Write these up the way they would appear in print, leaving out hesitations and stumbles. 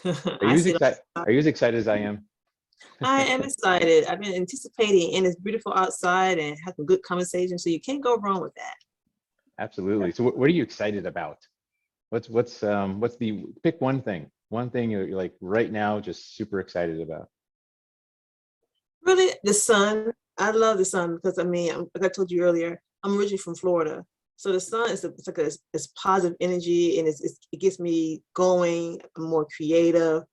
I see it all the Are you as excited as I am? I am excited. I've been anticipating, and it's beautiful outside and have some good conversation. So you can't go wrong with that. Absolutely. So what are you excited about? What's the pick one thing you're like right now just super excited about? Really, the sun. I love the sun because I mean, like I told you earlier, I'm originally from Florida. So the sun is it's like it's positive energy and it gets me going. I'm more creative.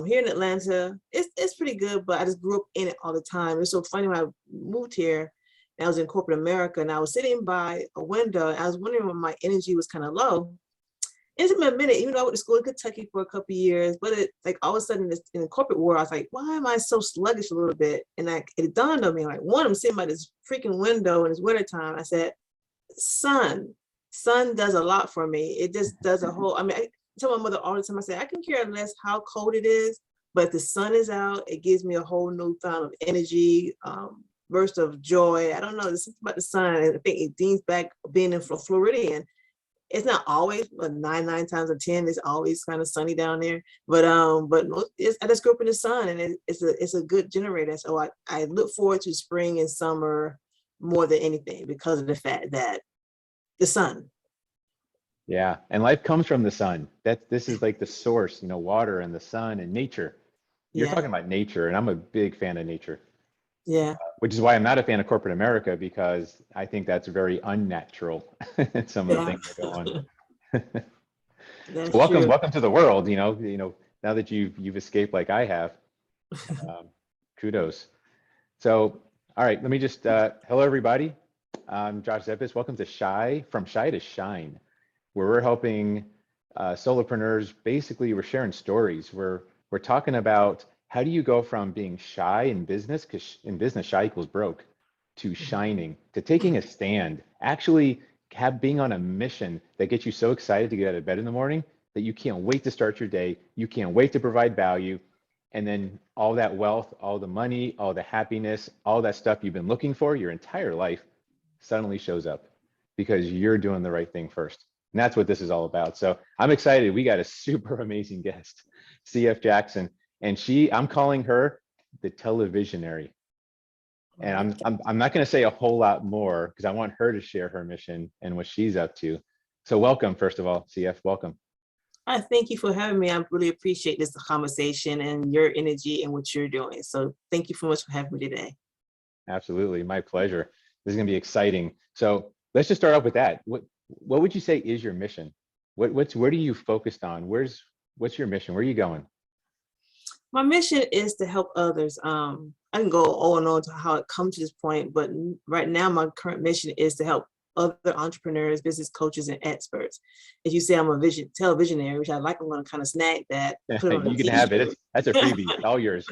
Here in Atlanta, it's pretty good, but I just grew up in it all the time. It's so funny when I moved here and I was in corporate America and I was sitting by a window and I was wondering when my energy was kind of low. It took me a minute, even though I went to school in Kentucky for a couple of years, but it like all of a sudden in the corporate world, I was like, why am I so sluggish a little bit? And like it dawned on me, like one, I'm sitting by this freaking window and it's wintertime. I said, sun, sun does a lot for me. It just does a whole, I mean, I tell my mother all the time, I say, I can care less how cold it is, but if the sun is out, it gives me a whole new fountain of energy, burst of joy. I don't know, there's something about the sun. I think it deems back being in Floridian. It's not always, but nine times out of 10, it's always kind of sunny down there. But I just grew up in the sun, and it's a good generator. So I look forward to spring and summer more than anything because of the fact that the sun. Yeah, and life comes from the sun. This is like the source, water and the sun and nature. You're Yeah, talking about nature, and I'm a big fan of nature, yeah, which is why I'm not a fan of corporate America because I think that's very unnatural. Some of the yeah. things that go on. So That's true. welcome to the world. Now that you've escaped like I have, um, kudos. So, all right, let me just hello everybody. I'm Josh Zeppis. Welcome to From Shy to Shine, where we're helping solopreneurs. Basically, we're sharing stories. We're talking about how do you go from being shy in business, because in business shy equals broke, to shining, to taking a stand, actually being on a mission that gets you so excited to get out of bed in the morning that you can't wait to start your day, you can't wait to provide value, and then all that wealth, all the money, all the happiness, all that stuff you've been looking for your entire life suddenly shows up because you're doing the right thing first. And that's what this is all about. So I'm excited. We got a super amazing guest, CF Jackson, and I'm calling her the Televisionary. And I'm not going to say a whole lot more because I want her to share her mission and what she's up to. So welcome, first of all, CF, welcome. I thank you for having me. I really appreciate this conversation and your energy and what you're doing. So thank you so much for having me today. Absolutely, my pleasure. This is going to be exciting. So let's just start off with that. What would you say is your mission? Where do you focused on? What's your mission? Where are you going? My mission is to help others. I can go on and on to how it come to this point, but right now my current mission is to help other entrepreneurs, business coaches, and experts. As you say, I'm a televisionary, which I like. I'm going to kind of snag that, put it on a You can have it. t-shirt. That's a freebie. It's all yours.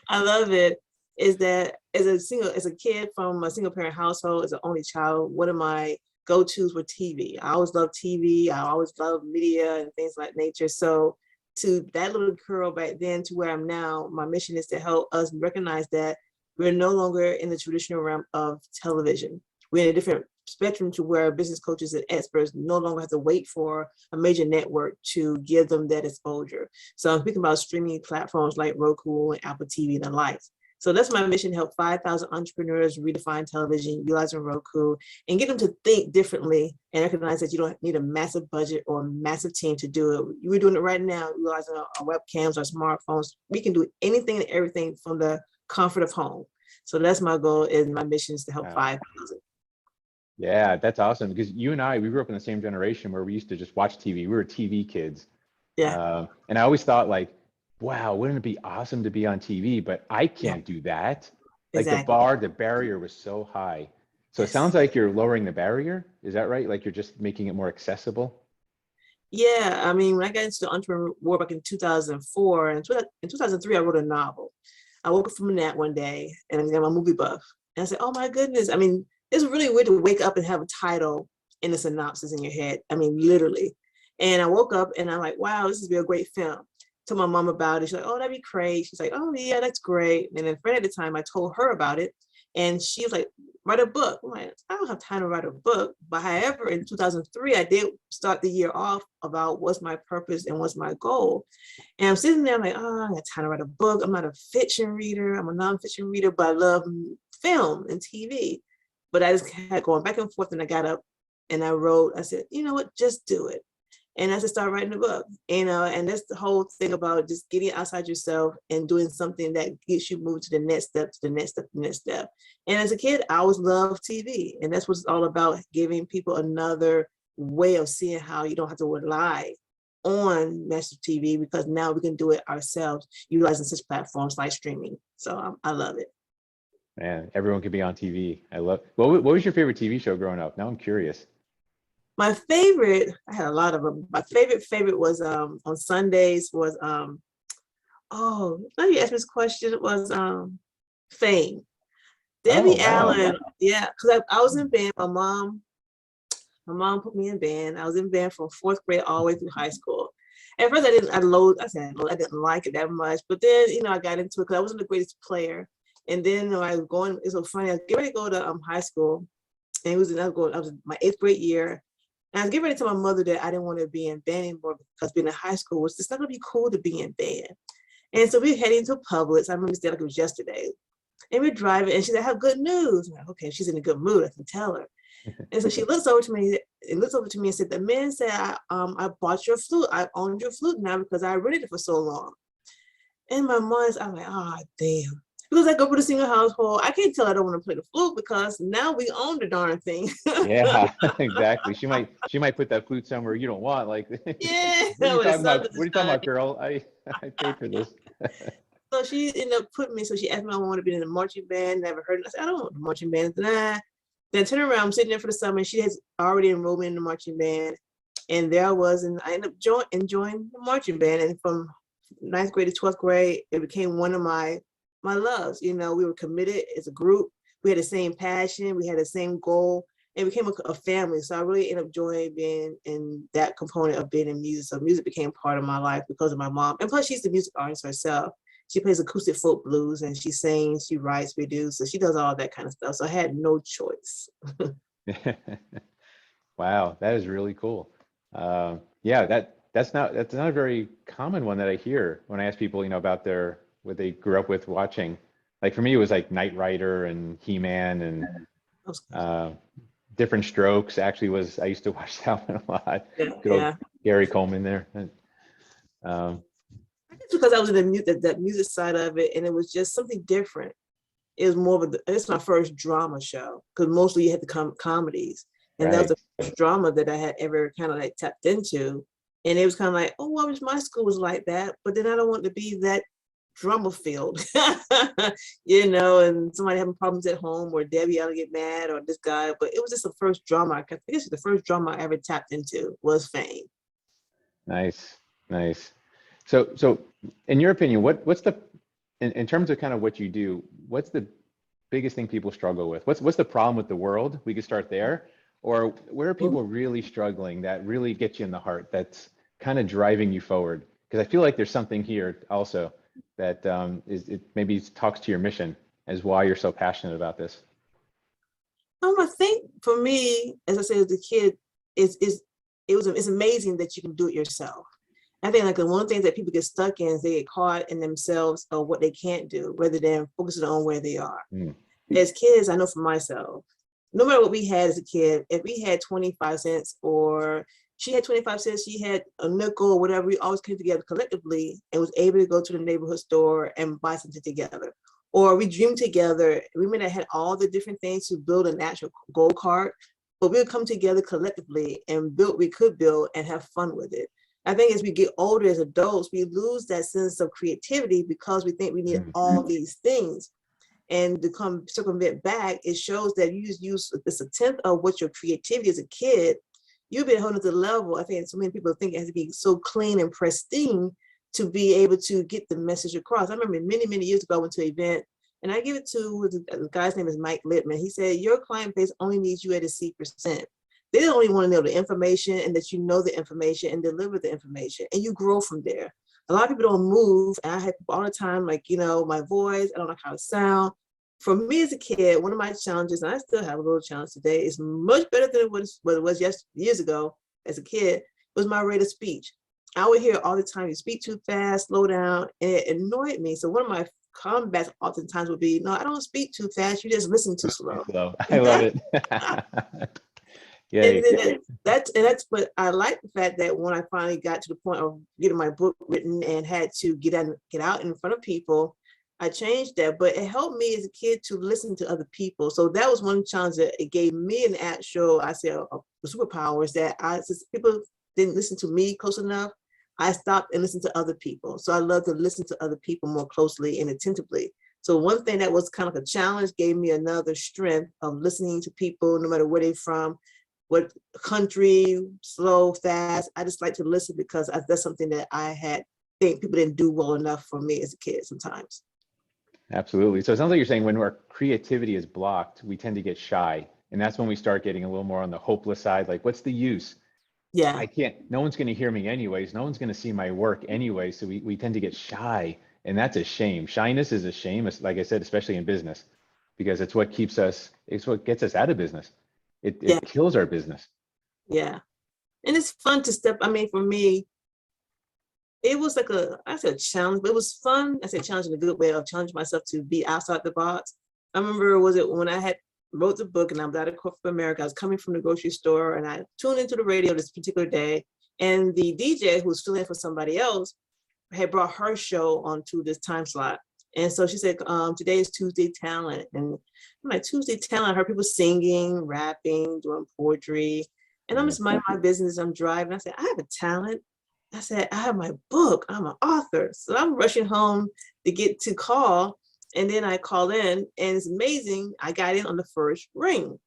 I love it. Is that as a kid from a single parent household, as an only child, one of my go-tos were TV. I always loved TV. I always loved media and things like nature. So to that little girl back then to where I'm now, my mission is to help us recognize that we're no longer in the traditional realm of television. We're in a different spectrum to where business coaches and experts no longer have to wait for a major network to give them that exposure. So I'm speaking about streaming platforms like Roku and Apple TV and the likes. So that's my mission, help 5,000 entrepreneurs redefine television, utilizing Roku, and get them to think differently and recognize that you don't need a massive budget or a massive team to do it. We're doing it right now, utilizing our webcams, our smartphones. We can do anything and everything from the comfort of home. So that's my goal, and my mission is to help Wow. 5,000. Yeah, that's awesome because you and we grew up in the same generation where we used to just watch TV. We were TV kids. Yeah, And I always thought like, wow, wouldn't it be awesome to be on TV? But I yeah, can't do that. Like exactly. the barrier was so high. So it Yes. sounds like you're lowering the barrier. Is that right? Like you're just making it more accessible? Yeah, I mean, when I got into the entrepreneur world back in 2004, and in 2003, I wrote a novel. I woke up from a nap one day, and I'm a movie buff. And I said, oh my goodness. I mean, it's really weird to wake up and have a title in a synopsis in your head. I mean, literally. And I woke up and I'm like, wow, this is be a great film. Told my mom about it. She's like, oh, that'd be great. She's like, oh yeah, that's great. And then a friend at the time, I told her about it. And she was like, write a book. I'm like, I don't have time to write a book. But however, in 2003, I did start the year off about what's my purpose and what's my goal. And I'm sitting there, I'm like, oh, I got time to write a book. I'm not a fiction reader. I'm a nonfiction reader, but I love film and TV. But I just had going back and forth, and I got up and I wrote, I said, you know what, just do it. And I just started writing a book, and that's the whole thing about just getting outside yourself and doing something that gets you moved to the next step, to the next step, the next step. And as a kid, I always loved TV. And that's what it's all about, giving people another way of seeing how you don't have to rely on massive TV, because now we can do it ourselves, utilizing such platforms like streaming. So I love it. Man, everyone could be on TV. I love. What was your favorite TV show growing up? Now I'm curious. My favorite, I had a lot of them. My favorite was on Sundays was oh, now you asked me this question, it was Fame. Debbie Oh, wow. Allen, yeah, because I was in band. My mom put me in band. I was in band from fourth grade all the way through high school. At first, I didn't like it that much, but then I got into it because I wasn't the greatest player. And then I was going. It's so funny. I was getting ready to go to high school, and I was in my 8th grade year. And I was getting ready to tell my mother that I didn't want to be in band anymore because being in high school was just not going to be cool to be in band. And so we heading to Publix. I remember like it was yesterday. And we're driving, and she said, I have good news. I'm like, okay, she's in a good mood, I can tell her. And so she looks over to me and said, the man said, I bought your flute. I owned your flute now because I rented it for so long. And my mind's, I'm like, oh, damn. Because I go to the single household, I can't tell I don't want to play the flute because now we own the darn thing. Yeah, exactly. She might put that flute somewhere you don't want. Like, Yeah. what are you talking about? What are you talking about, girl? I paid for this. So she ended up putting me. So she asked me if I wanted to be in a marching band. Never heard it. I said, I don't want the marching band. Then turn around. I'm sitting there for the summer. And she has already enrolled me in the marching band, and there I was, and I ended up enjoying the marching band. And from 9th grade to 12th grade, it became one of my loves. We were committed as a group. We had the same passion. We had the same goal. It became a family. So I really ended up enjoying being in that component of being in music. So music became part of my life because of my mom. And plus, she's the music artist herself. She plays acoustic folk blues, and she sings, she writes, produces. So she does all that kind of stuff. So I had no choice. Wow, that is really cool. Yeah, that's not a very common one that I hear when I ask people, about what they grew up with watching. Like for me, it was like Knight Rider and He-Man and Different Strokes. Actually, I used to watch that one a lot. Good old Gary Coleman there. I guess because I was in that music side of it, and it was just something different. It was more of it's my first drama show, because mostly you had to come comedies, and that was the first drama that I had ever kind of like tapped into. And it was kind of like, oh, I wish my school was like that, but then I don't want to be that drama filled, and somebody having problems at home, or Debbie ought to get mad, or this guy. But it was just the first drama. I think it's the first drama I ever tapped into was Fame. Nice. So in your opinion, what's in terms of kind of what you do, what's the biggest thing people struggle with? What's the problem with the world? We could start there. Or where are people really struggling that really gets you in the heart, that's kind of driving you forward? Because I feel like there's something here also that it maybe talks to your mission as why you're so passionate about this. I think for me, as I said as a kid, it's amazing that you can do it yourself. I think like the one thing that people get stuck in is they get caught in themselves of what they can't do, rather than focusing on where they are. As kids, I know for myself, no matter what we had as a kid, if we had 25 cents or she had 25 cents, she had a nickel or whatever, we always came together collectively and was able to go to the neighborhood store and buy something together. Or we dreamed together. We may have had all the different things to build an actual go-kart, but we would come together collectively and we could build and have fun with it. I think as we get older as adults, we lose that sense of creativity because we think we need all these things. And to circumvent back, it shows that you use this a tenth of what your creativity as a kid, you've been holding to the level. I think so many people think it has to be so clean and pristine to be able to get the message across. I remember many, many years ago, I went to an event, and I give it to the guy's name is Mike Littman. He said, your client base only needs you at a C%. They only want to know the information and that you know the information and deliver the information, and you grow from there. A lot of people don't move, and I have people all the time, like, my voice, I don't know how to sound. for me as a kid, one of my challenges, and I still have a little challenge today, is much better than what it was years ago as a kid, was my rate of speech. I would hear all the time, you speak too fast, slow down, and it annoyed me. So one of my combats oftentimes would be, no, I don't speak too fast, you just listen too slow. Slow. I love it. And Yay. then that's but I like the fact that when I finally got to the point of getting my book written and had to get out in front of people, I changed that. But it helped me as a kid to listen to other people. So that was one challenge that it gave me an actual, I say, a superpower, is that since people didn't listen to me close enough, I stopped and listened to other people. So I love to listen to other people more closely and attentively. So one thing that was kind of a challenge gave me another strength of listening to people, no matter where they're from, what country, slow, fast. I just like to listen because that's something that I think people didn't do well enough for me as a kid sometimes. Absolutely. So it sounds like you're saying when our creativity is blocked, we tend to get shy. And that's when we start getting a little more on the hopeless side. Like, what's the use? Yeah. I can't, no one's going to hear me anyways. No one's going to see my work anyway. So we tend to get shy. And that's a shame. Shyness is a shame, like I said, especially in business, because it's what keeps us, it's what gets us out of business. Yeah. It kills our business. Yeah. And it's fun to step, I mean, for me, it was like I said challenge, but it was fun. I said challenge in a good way of challenging myself to be outside the box. I remember, was it when I had wrote the book and I was out of corporate America, I was coming from the grocery store and I tuned into the radio this particular day, and the DJ who was filling in for somebody else had brought her show onto this time slot. And so she said, today is Tuesday Talent. And I'm like, Tuesday Talent, I heard people singing, rapping, doing poetry. And I'm just minding my business, I'm driving. I said, I have a talent. I said, I have my book, I'm an author. So I'm rushing home to get to call. And then I call in, and it's amazing. I got in on the first ring.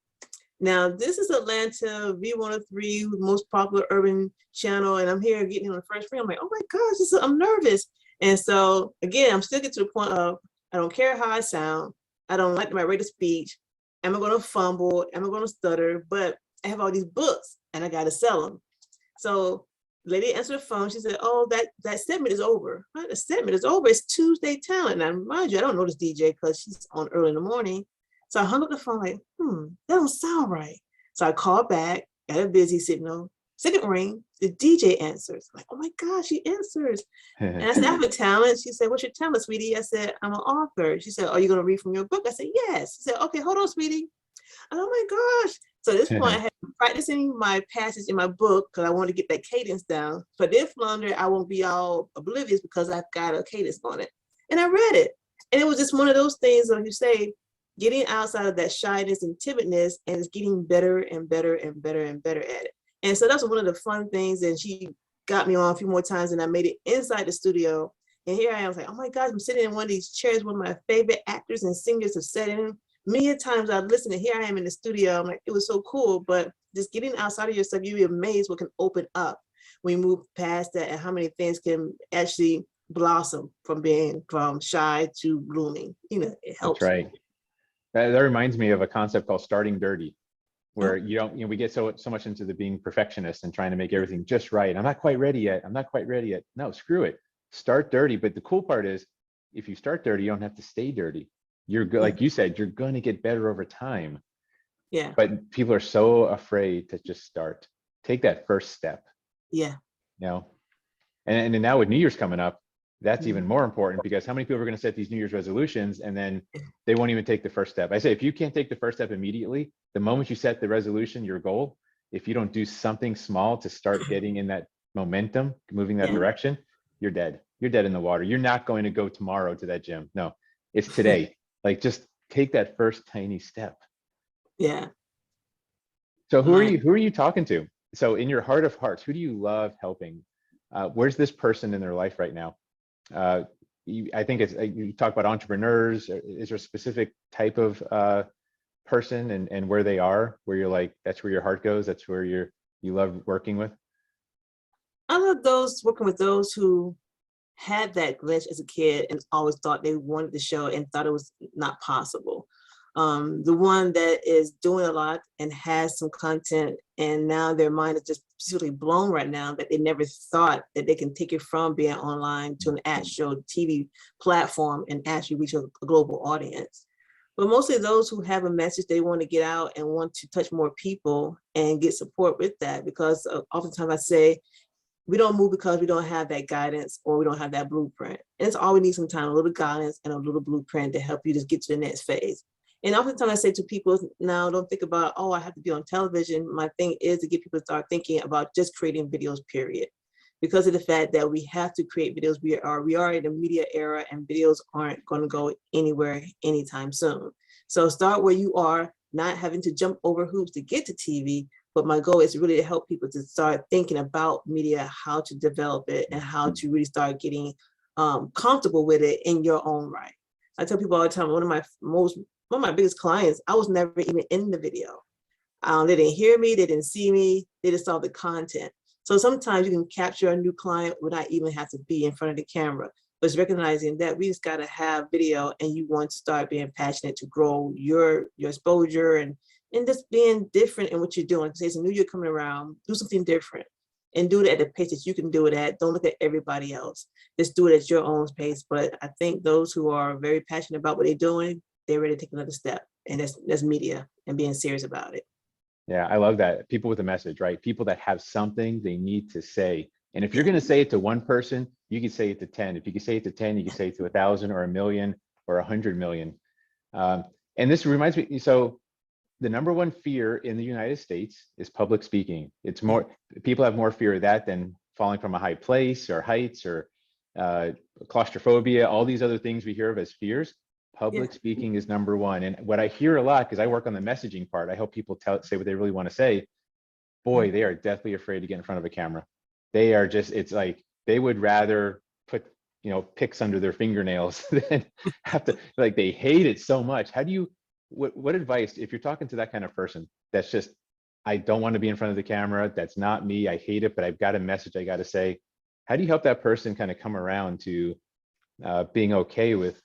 Now, this is Atlanta V103, most popular urban channel. And I'm here getting on the first ring. I'm like, oh my gosh, I'm nervous. And so again, I'm still getting to the point of, I don't care how I sound. I don't like my rate of speech. Am I going to fumble? Am I going to stutter? But I have all these books and I got to sell them. So lady answered the phone. She said, oh, that segment is over. Right? The segment is over. It's Tuesday Talent. Now, mind you, I don't know this DJ because she's on early in the morning. So I hung up the phone like, that don't sound right. So I called back at a busy signal. Second ring, the DJ answers. I'm like, oh my gosh, she answers. And I said, I have a talent. She said, what's your talent, sweetie? I said, I'm an author. She said, are you going to read from your book? I said, yes. She said, okay, hold on, sweetie. And oh my gosh. So at this point, I had been practicing my passage in my book because I wanted to get that cadence down. But if longer, I won't be all oblivious because I've got a cadence on it. And I read it. And it was just one of those things, like you say, getting outside of that shyness and timidness, and it's getting better and better and better and better at it. And so that's one of the fun things. And she got me on a few more times, and I made it inside the studio. And here I am, I was like, oh my gosh, I'm sitting in one of these chairs, one of my favorite actors and singers have sat in. Many times I've listened, and here I am in the studio. I'm like, it was so cool. But just getting outside of yourself, you'll be amazed what can open up when you move past that, and how many things can actually blossom from shy to blooming. You know, it helps. That's right. That reminds me of a concept called starting dirty, where we get so much into the being perfectionist and trying to make everything just right. I'm not quite ready yet. I'm not quite ready yet. No, screw it. Start dirty. But the cool part is, if you start dirty, you don't have to stay dirty. You're good, like you said, you're going to get better over time. Yeah. But people are so afraid to just start. Take that first step. Yeah. You know, and now with New Year's coming up, that's even more important, because how many people are going to set these New Year's resolutions and then they won't even take the first step? I say, if you can't take the first step immediately, the moment you set the resolution, your goal, if you don't do something small to start getting in that momentum, moving that direction, you're dead. You're dead in the water. You're not going to go tomorrow to that gym. No, it's today. Like, just take that first tiny step. Yeah. So who are you talking to? So in your heart of hearts, who do you love helping? Where's this person in their life right now? I think you talk about entrepreneurs. Is there a specific type of person and where they are, where you're like, that's where your heart goes, that's where you love working with? I love working with those who had that glitch as a kid and always thought they wanted to show and thought it was not possible. The one that is doing a lot and has some content, and now their mind is just absolutely blown right now that they never thought that they can take it from being online to an actual TV platform and actually reach a global audience. But mostly those who have a message they want to get out and want to touch more people and get support with that. Because oftentimes I say, we don't move because we don't have that guidance or we don't have that blueprint. And it's all we need sometimes, a little guidance and a little blueprint to help you just get to the next phase. And oftentimes I say to people now, don't think about, oh, I have to be on television. My thing is to get people to start thinking about just creating videos, period. Because of the fact that we have to create videos, we are in a media era and videos aren't going to go anywhere anytime soon. So start where you are, not having to jump over hoops to get to TV. But my goal is really to help people to start thinking about media, how to develop it, and how to really start getting comfortable with it in your own right. I tell people all the time, one of my biggest clients, I was never even in the video. They didn't hear me, they didn't see me, they just saw the content. So sometimes you can capture a new client without even have to be in front of the camera. But it's recognizing that we just got to have video, and you want to start being passionate to grow your exposure and just being different in what you're doing. Say it's a new year coming around, do something different and do it at the pace that you can do it at. Don't look at everybody else. Just do it at your own pace. But I think those who are very passionate about what they're doing, they're ready to take another step. And that's media and being serious about it. Yeah, I love that. People with a message, right? People that have something they need to say. And if you're going to say it to one person, you can say it to 10. If you can say it to 10, you can say it to 1,000 or 1,000,000 or 100 million. And this reminds me, so the number one fear in the United States is public speaking. It's more, people have more fear of that than falling from a high place or heights or claustrophobia, all these other things we hear of as fears. Public speaking is number one. And what I hear a lot, because I work on the messaging part, I help people say what they really want to say. Boy, they are deathly afraid to get in front of a camera. They are just, it's like, they would rather put, picks under their fingernails than have to, like, they hate it so much. How do you, what advice, if you're talking to that kind of person, that's just, I don't want to be in front of the camera, that's not me, I hate it, but I've got a message I got to say. How do you help that person kind of come around to being okay with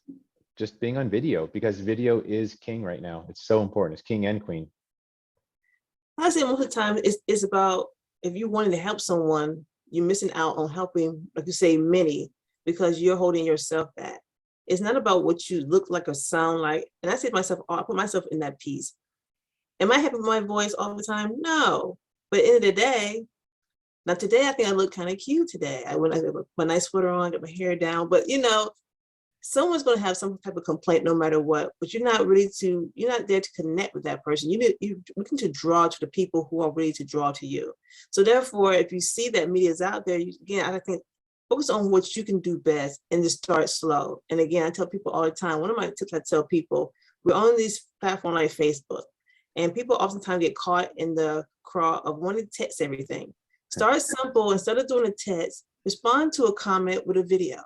just being on video? Because video is king right now. It's so important. It's king and queen. I say most of the time it's about, if you wanted to help someone, you're missing out on helping, like you say, many, because you're holding yourself back. It's not about what you look like or sound like. And I say to myself, I put myself in that piece. Am I happy with my voice all the time? No. But at the end of the day, now today I think I look kind of cute today. I got my nice sweater on, got my hair down, but someone's going to have some type of complaint no matter what, but you're not there to connect with that person. You're looking to draw to the people who are ready to draw to you. So therefore, if you see that media is out there, I think focus on what you can do best and just start slow. And again, I tell people all the time, one of my tips I tell people, we're on these platforms like Facebook, and people oftentimes get caught in the crawl of wanting to text everything. Start simple. Instead of doing a text, respond to a comment with a video.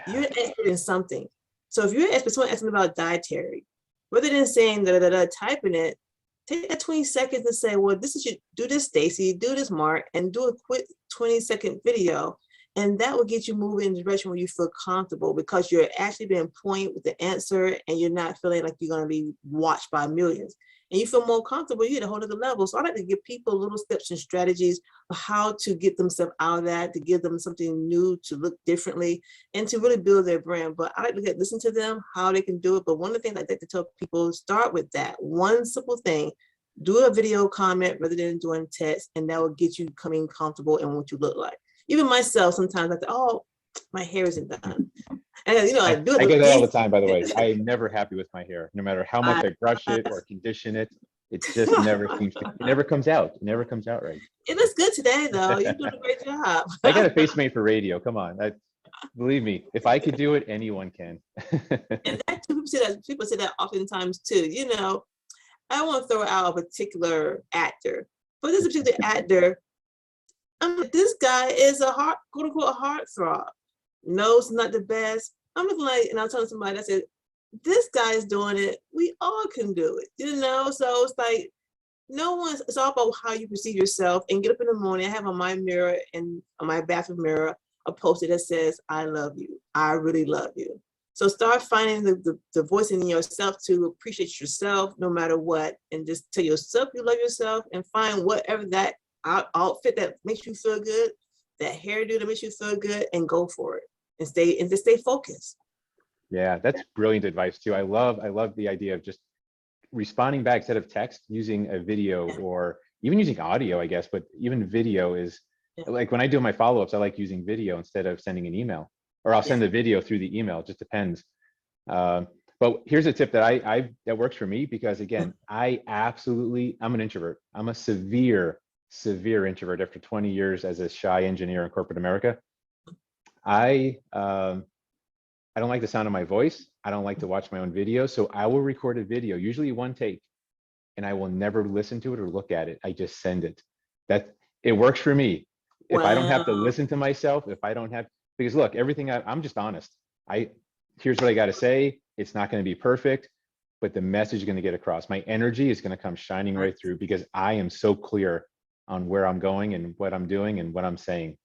You're an expert in something. So if you're an expert, someone asking about dietary, rather than saying typing it, take that 20 seconds and say, well, do this, Stacy, do this, Mark, and do a quick 20-second video. And that will get you moving in the direction where you feel comfortable, because you're actually being pointed with the answer and you're not feeling like you're going to be watched by millions. And you feel more comfortable, you hit a whole other level. So I like to give people little steps and strategies of how to get themselves out of that, to give them something new, to look differently, and to really build their brand. But I like to listen to them, how they can do it. But one of the things I like to tell people, start with that one simple thing. Do a video comment rather than doing text, and that will get you coming comfortable in what you look like. Even myself, sometimes I think, oh, my hair isn't done. And I do it. I get that all the time, by the way. I am never happy with my hair, no matter how much I brush it or condition it. It just never seems to, it never comes out. It never comes out right. It looks good today, though. You're doing a great job. I got a face made for radio. Come on. Believe me, if I could do it, anyone can. And that too, people say that oftentimes too. I want to throw out a particular actor, but this particular actor, this guy is a quote unquote heartthrob. No, it's not the best. I'm looking like, and I was telling somebody, I said, this guy is doing it. We all can do it, So it's like, it's all about how you perceive yourself. And get up in the morning, I have on my mirror and on my bathroom mirror a post-it that says, I love you. I really love you. So start finding the voice in yourself to appreciate yourself no matter what, and just tell yourself you love yourself, and find whatever that outfit that makes you feel good, that hairdo that makes you feel good, and go for it, and just stay focused. Yeah, that's brilliant advice too. I love the idea of just responding back instead of text, using a video Yeah, or even using audio, I guess, but even video is yeah, like when I do my follow-ups, I like using video instead of sending an email, or I'll yeah. send the video through the email. It just depends. Um, but here's a tip that that works for me because again, I'm an introvert. I'm a severe introvert after 20 years as a shy engineer in corporate America. I I don't like the sound of my voice. I don't like to watch my own videos. So I will record a video, usually one take, and I will never listen to it or look at it. I just send it. That it works for me. If I don't have to Wow. listen to myself, if I don't have, because look, everything I'm just honest. I Here's what I got to say. It's not going to be perfect, but the message is going to get across. My energy is going to come shining right through because I am so clear on where I'm going and what I'm doing and what I'm saying.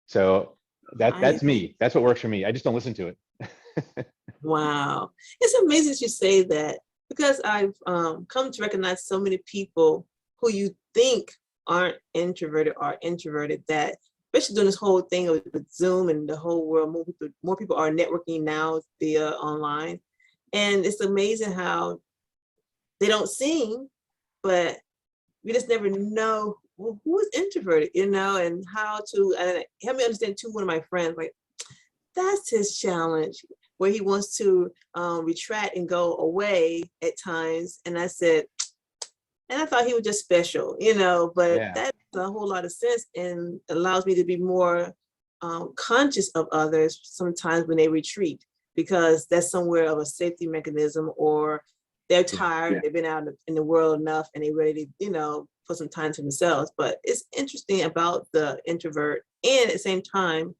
So Nice. that's me. That's what works for me. I just don't listen to it. Wow. It's amazing that you say that because I've come to recognize so many people who you think aren't introverted are introverted, that especially doing this whole thing with Zoom and the whole world, more people are networking now via online. And it's amazing how they don't sing, but we just never know who is introverted, and how to help me understand too. One of my friends, like, that's his challenge, where he wants to retract and go away at times. And I said, and I thought he was just special, but Yeah. that makes a whole lot of sense and allows me to be more conscious of others sometimes when they retreat, because that's somewhere of a safety mechanism, or they're Yeah. tired, they've been out in the world enough and they're ready to, put some time to themselves. But it's interesting about the introvert, and at the same time,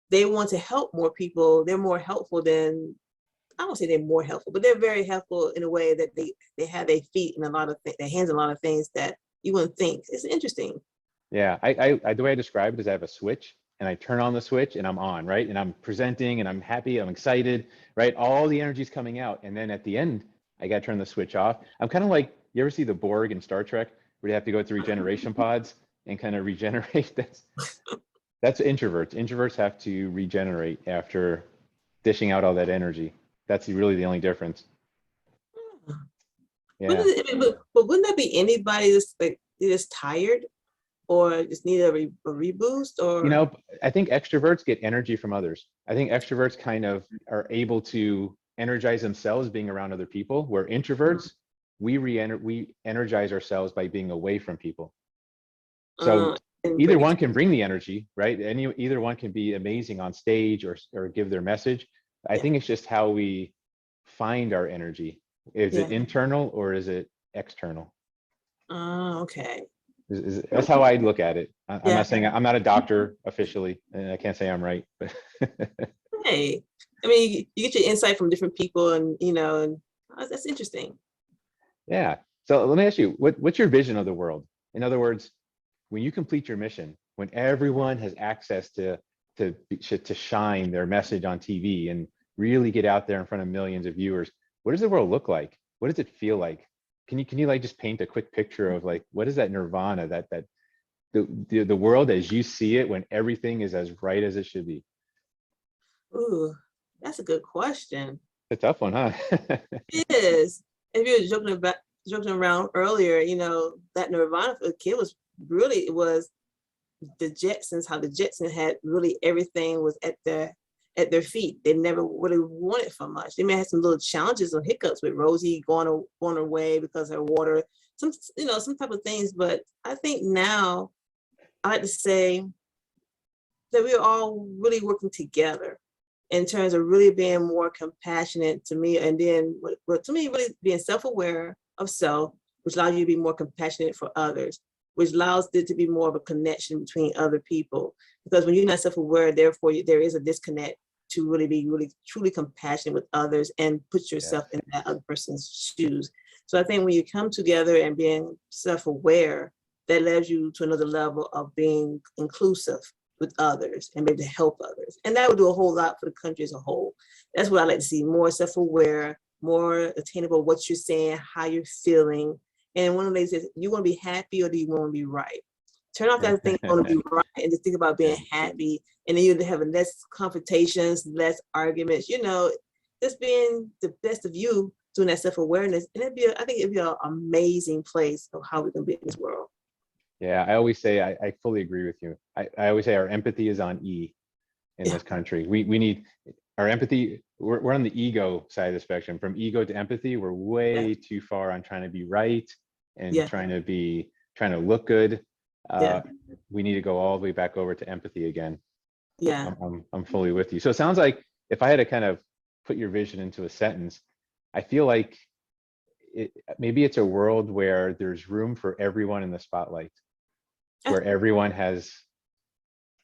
they want to help more people. They're more helpful than, I don't say they're more helpful, but they're very helpful in a way that they have their feet in a lot of their hands in a lot of things that you wouldn't think. It's interesting. Yeah. The way I describe it is I have a switch and I turn on the switch and I'm on, right? And I'm presenting and I'm happy, I'm excited, right? All the energy's coming out. And then at the end, I got to turn the switch off. I'm kind of like, you ever see the Borg in Star Trek where they have to go through regeneration pods and kind of regenerate? That's introverts. Introverts have to regenerate after dishing out all that energy. That's really the only difference. Yeah. But wouldn't that be anybody that's like just tired or just need a reboost You or? know, I think extroverts get energy from others. I think extroverts kind of are able to energize themselves being around other people, where introverts, we energize ourselves by being away from people. So uh, and either bring it one can bring the energy, right? Either one can be amazing on stage or give their message. I yeah, think it's just how we find our energy. Is it yeah. internal or is it external? Okay. That's how I look at it. I'm Yeah. not saying I'm not a doctor officially, and I can't say I'm right, but Hey, I mean, you get your insight from different people, and that's interesting. yeah. So let me ask you, what's your vision of the world? In other words, when you complete your mission, when everyone has access to shine their message on TV and really get out there in front of millions of viewers, what does the world look like? What does it feel like? Can you like just paint a quick picture of like what is that nirvana, that the world as you see it when everything is as right as it should be? Ooh, that's a good question. It's a tough one, huh? It is. If you were joking around earlier, that Nirvana for the kid was really, it was the Jetsons, how the Jetsons had really everything was at their feet. They never really wanted for much. They may have some little challenges or hiccups with Rosie going away because of her water, some type of things. But I think now I like to say that we're all really working together in terms of really being more compassionate to me. And then what to me, really being self-aware of self, which allows you to be more compassionate for others, which allows there to be more of a connection between other people. Because when you're not self-aware, therefore there is a disconnect to really be really truly compassionate with others and put Yes. yourself in that other person's shoes. So I think when you come together and being self-aware, that leads you to another level of being inclusive with others and maybe to help others. And that would do a whole lot for the country as a whole. That's what I like to see, more self-aware, more attainable, what you're saying, how you're feeling. And one of the things is, you want to be happy or do you want to be right? Turn off that thing on to be right and just think about being happy. And then you'll have less confrontations, less arguments, just being the best of you, doing that self-awareness. And I think it'd be an amazing place of how we can be in this world. Yeah, I always say, I fully agree with you. I always say our empathy is on E in this country. We need our empathy. We're on the ego side of the spectrum. From ego to empathy, we're way too far on trying to be right and trying to look good. We need to go all the way back over to empathy again. Yeah. I'm fully with you. So it sounds like if I had to kind of put your vision into a sentence, I feel like maybe it's a world where there's room for everyone in the spotlight, where everyone has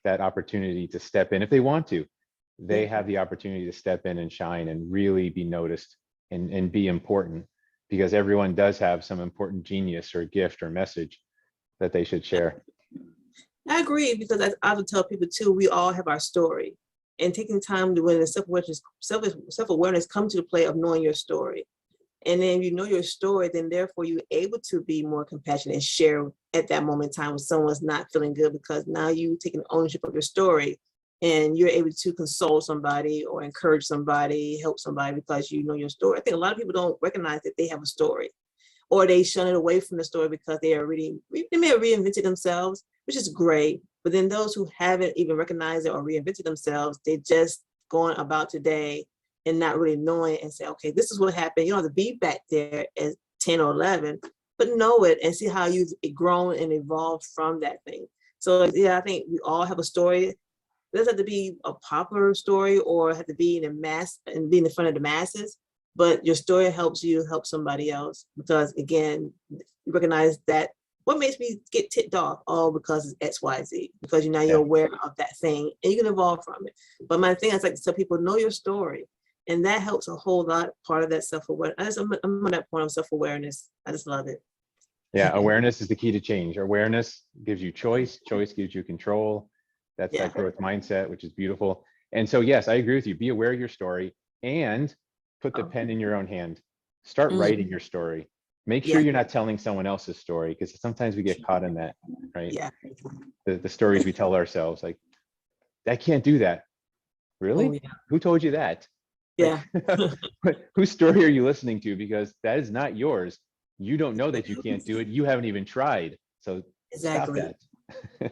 that opportunity to step in if they want to. They have the opportunity to step in and shine and really be noticed and be important, because everyone does have some important genius or gift or message that they should share. I agree, because I would tell people too, we all have our story, and taking time to, when the self-awareness come to the play of knowing your story. And then you know your story, then therefore you're able to be more compassionate and share at that moment in time when someone's not feeling good, because now you taking ownership of your story and you're able to console somebody or encourage somebody, help somebody, because you know your story. I think a lot of people don't recognize that they have a story, or they shun it away from the story because they may have reinvented themselves, which is great. But then those who haven't even recognized it or reinvented themselves, they just going about today and not really knowing and say, okay, this is what happened. You don't have to be back there at 10 or 11, but know it and see how you've grown and evolved from that thing. So yeah, I think we all have a story. It doesn't have to be a popular story or have to be in a mass and be in front of the masses, but your story helps you help somebody else, because again, you recognize that what makes me get ticked off, oh, because it's X, Y, Z, because you're aware of that thing and you can evolve from it. But my thing is, like to tell people, know your story. And that helps a whole lot, part of that self-awareness. I'm on that point of self-awareness. I just love it. Yeah, awareness is the key to change. Awareness gives you choice. Choice gives you control. That's that growth mindset, which is beautiful. And so, yes, I agree with you. Be aware of your story and put the pen in your own hand. Start writing your story. Make sure you're not telling someone else's story, because sometimes we get caught in that, right? Yeah. The stories we tell ourselves, like, I can't do that. Really? Oh, yeah. Who told you that? Yeah. Whose story are you listening to? Because that is not yours. You don't know that you can't do it. You haven't even tried. So stop that.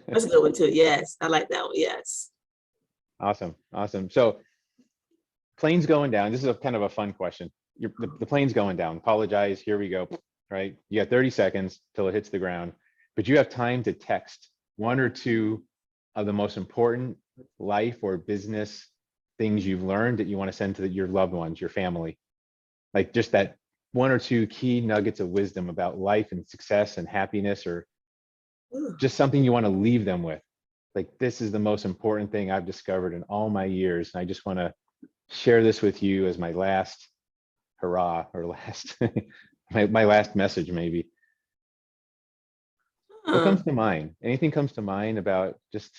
That's a good one too. Yes, I like that one. Yes. Awesome. Awesome. So plane's going down. This is a kind of a fun question. The plane's going down. Apologize. Here we go. Right. You got 30 seconds till it hits the ground, but you have time to text one or two of the most important life or business things you've learned that you want to send to your loved ones, your family. Like just that one or two key nuggets of wisdom about life and success and happiness, or just something you want to leave them with. Like, this is the most important thing I've discovered in all my years, and I just want to share this with you as my last hurrah, or last my last message, maybe. What comes to mind? Anything comes to mind about just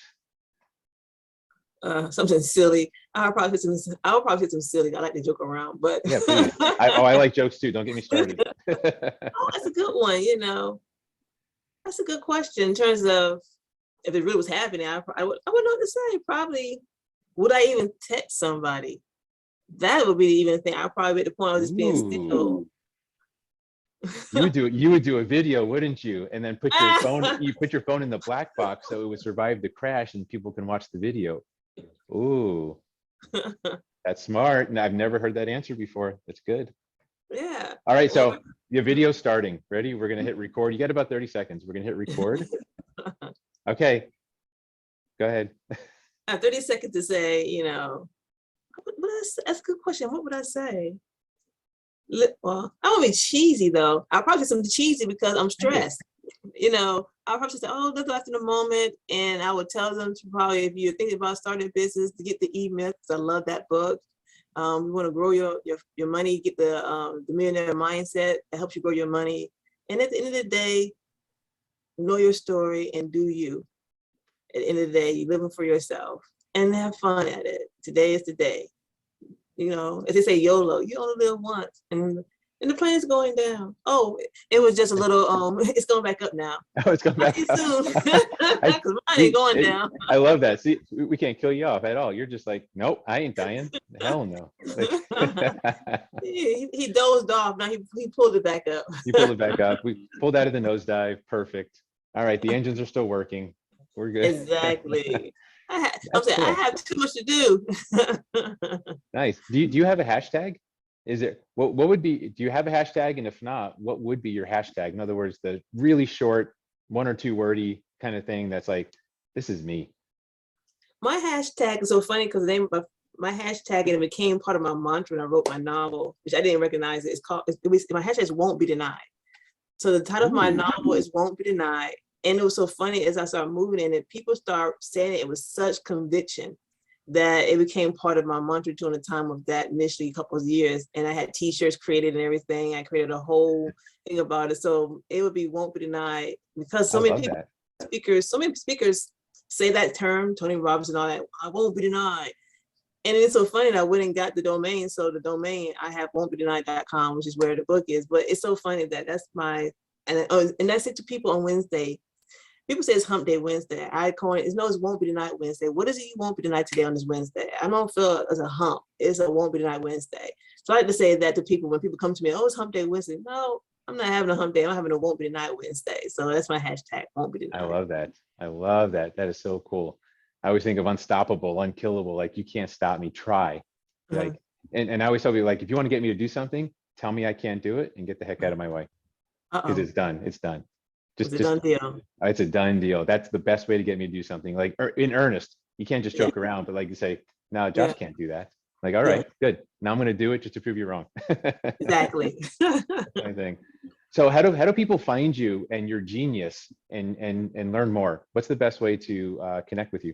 something silly? I'll probably hit some silly. I like to joke around, but yeah, please. I like jokes too. Don't get me started. Oh, that's a good one. That's a good question in terms of if it really was happening. I wouldn't know what to say. Probably, would I even text somebody? That would be even a thing. I'd probably be at the point of just being still. You would do a video, wouldn't you? And then put your phone in the black box so it would survive the crash and people can watch the video. Ooh, that's smart. And I've never heard that answer before. That's good. Yeah. All right, so your video's starting. Ready? We're gonna hit record. You got about 30 seconds. We're gonna hit record. Okay, go ahead. I have 30 seconds to say, that's a good question. What would I say? Well, I won't be cheesy though. I'll probably say something cheesy because I'm stressed. I'll probably say, oh, let's after the moment. And I would tell them to probably, if you're thinking about starting a business, to get the E-Myth, because I love that book. You want to grow your money, get the millionaire mindset that helps you grow your money. And at the end of the day, know your story and do you. At the end of the day, you're living for yourself and have fun at it. Today is the day. As they say, YOLO, you only live once. And And the plane's going down. Oh, it was just a little, it's going back up now. Oh, it's coming I'll back see you up. soon. I, Because mine ain't see, going down. I love that. See, we can't kill you off at all. You're just like, nope, I ain't dying. Hell no. Like, He dozed off. Now he pulled it back up. you pulled it back up. We pulled out of the nosedive. Perfect. All right, the engines are still working. We're good. Exactly. I'm That's saying I cool. have too much to do. Nice. Do you have a hashtag? Is it what would be? Do you have a hashtag? And if not, what would be your hashtag? In other words, the really short, one or two wordy kind of thing that's like, this is me. My hashtag is so funny because the name of my hashtag, and it became part of my mantra when I wrote my novel, which I didn't recognize it. It's called, my hashtag is "Won't Be Denied." So the title of my Ooh, novel is "Won't Be Denied." And it was so funny as I started moving in it, people start saying it with such conviction that it became part of my mantra during the time of that initially a couple of years. And I had t-shirts created and everything. I created a whole thing about it. So it would be "Won't Be Denied" because I love that. so many speakers say that term, Tony Robbins and all that, "I won't be denied." And it's so funny that I went and got the domain. So the domain I have won'tbedenied.com, which is where the book is. But it's so funny that that's my, and that's it to people on Wednesday. People say it's Hump Day Wednesday. I coin it. No, it's Won't Be Denied Wednesday. What is it you won't be denied today on this Wednesday? I don't feel it as a hump. It's a Won't Be Denied Wednesday. So I like to say that to people when people come to me, oh, it's Hump Day Wednesday. No, I'm not having a hump day. I'm having a Won't Be Denied Wednesday. So that's my hashtag, Won't Be I Denied. love that. I love that. That is so cool. I always think of unstoppable, unkillable. Like you can't stop me. Try. Uh-huh. Like, and I always tell people like, if you want to get me to do something, tell me I can't do it and get the heck out of my way because Uh-oh. it's done. It's done. It's a Just done deal. it's a done deal. That's the best way to get me to do something like in earnest. You can't just joke around, but like you say, no, Yeah. Josh can't do that. Like, all Yeah. right, good. Now I'm going to do it just to prove you wrong. Exactly. I think. So how do people find you and your genius and learn more? What's the best way to connect with you?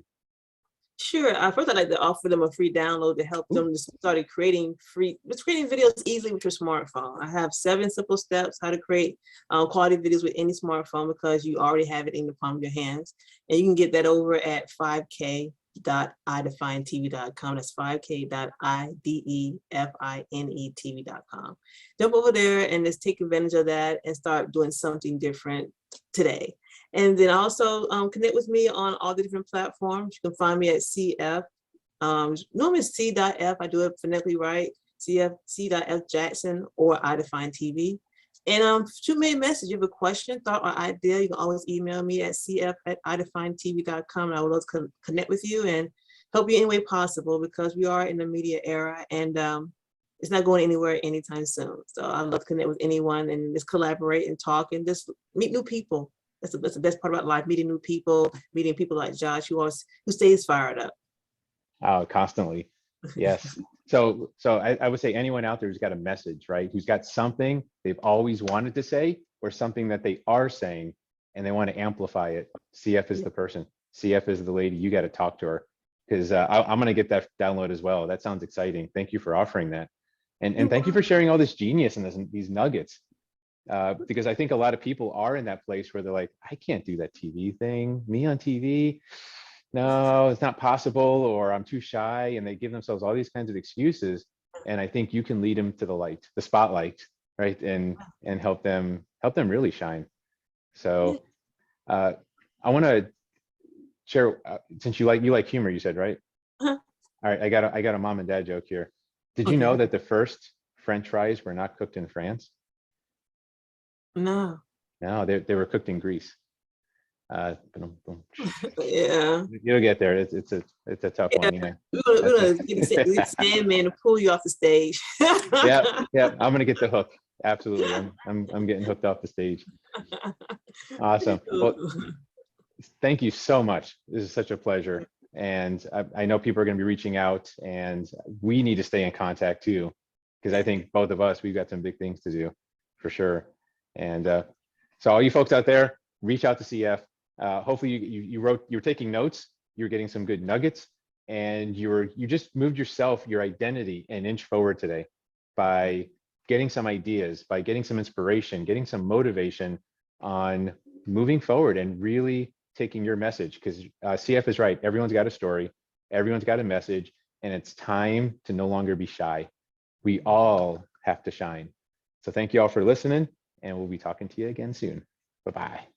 Sure. First, I'd like to offer them a free download to help them to start creating videos easily with your smartphone. I have 7 simple steps how to create quality videos with any smartphone because you already have it in the palm of your hands. And you can get that over at 5k.idefinetv.com. That's 5k.idefinetv.com. Jump over there and just take advantage of that and start doing something different today. And then also connect with me on all the different platforms. You can find me at CF. Normally it's C.F. I do it phonetically right. CF, C.F. Jackson or I Define TV. And shoot me a message. You have a question, thought, or idea, you can always email me at cf@idefinetv.com. And I would love to connect with you and help you any way possible because we are in the media era and it's not going anywhere anytime soon. So I'd love to connect with anyone and just collaborate and talk and just meet new people. That's the best part about life, meeting new people, meeting people like Josh who stays fired up. Oh, constantly. Yes. So I would say anyone out there who's got a message, right? Who's got something they've always wanted to say or something that they are saying and they want to amplify it. CF is the person. CF is the lady. You got to talk to her because I'm going to get that download as well. That sounds exciting. Thank you for offering that. And thank you for sharing all this genius and these nuggets. Because I think a lot of people are in that place where they're like, I can't do that TV thing. Me on TV? No, it's not possible, or I'm too shy, and they give themselves all these kinds of excuses. And I think you can lead them to the light, the spotlight, right? And help them really shine. So I want to share since you like humor, you said, right? Uh-huh. All right, I got a mom and dad joke here. Did you Okay. know that the first French fries were not cooked in France? No. No, they were cooked in Greece. Boom, boom. Yeah. You'll get there. It's a tough one. Yeah. We're gonna get the Sandman to pull you off the stage. Yeah. I'm gonna get the hook. Absolutely. I'm getting hooked off the stage. Awesome. Well, thank you so much. This is such a pleasure. And I know people are going to be reaching out, and we need to stay in contact too, because I think both of us, we've got some big things to do for sure. And so all you folks out there, reach out to CF. Hopefully you were taking notes, you're getting some good nuggets, and you just moved your identity an inch forward today by getting some ideas, by getting some inspiration, getting some motivation on moving forward and really taking your message, because CF is right. Everyone's got a story, everyone's got a message, and it's time to no longer be shy. We all have to shine. So thank you all for listening, and we'll be talking to you again soon. Bye-bye.